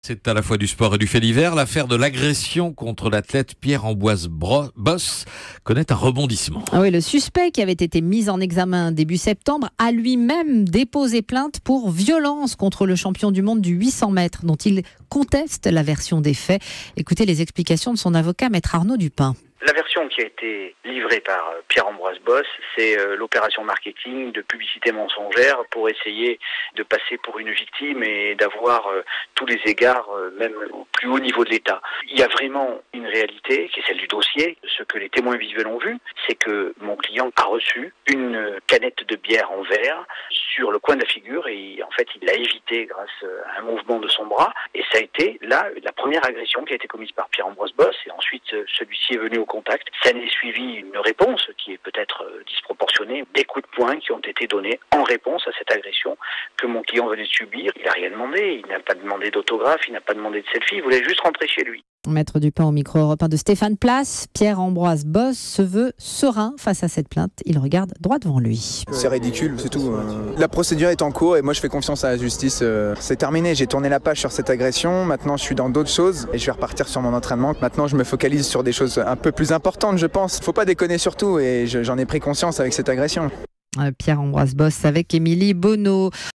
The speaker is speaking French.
C'est à la fois du sport et du fait divers. L'affaire de l'agression contre l'athlète Pierre-Ambroise Bosse connaît un rebondissement. Ah oui, le suspect qui avait été mis en examen début septembre a lui-même déposé plainte pour violence contre le champion du monde du 800 mètres dont il conteste la version des faits. Écoutez les explications de son avocat, maître Arnaud Dupin. La version qui a été livrée par Pierre-Ambroise Bosse, c'est l'opération marketing de publicité mensongère pour essayer de passer pour une victime et d'avoir tous les égards, même au plus haut niveau de l'État. Il y a vraiment une réalité qui est celle du dossier. Ce que les témoins visuels ont vu, c'est que mon client a reçu une canette de bière en verre sur le coin de la figure et en fait il l'a évité grâce à un mouvement de son bras et ça a été là la première agression qui a été commise par Pierre-Ambroise Bosse et ensuite celui-ci est venu au contact. Ça n'est suivi une réponse qui est peut-être disproportionnée, des coups de poing qui ont été donnés en réponse à cette agression que mon client venait de subir. Il n'a rien demandé, il n'a pas demandé d'autographe, il n'a pas demandé de selfie, il voulait juste rentrer chez lui. Maître Dupin au micro européen de Stéphane Place. Pierre-Ambroise Bosse se veut serein face à cette plainte. Il regarde droit devant lui. C'est ridicule, c'est tout. La procédure est en cours et moi je fais confiance à la justice. C'est terminé, j'ai tourné la page sur cette agression. Maintenant je suis dans d'autres choses et je vais repartir sur mon entraînement. Maintenant je me focalise sur des choses un peu plus importantes, je pense. Faut pas déconner surtout et j'en ai pris conscience avec cette agression. Pierre-Ambroise Bosse avec Émilie Bonneau.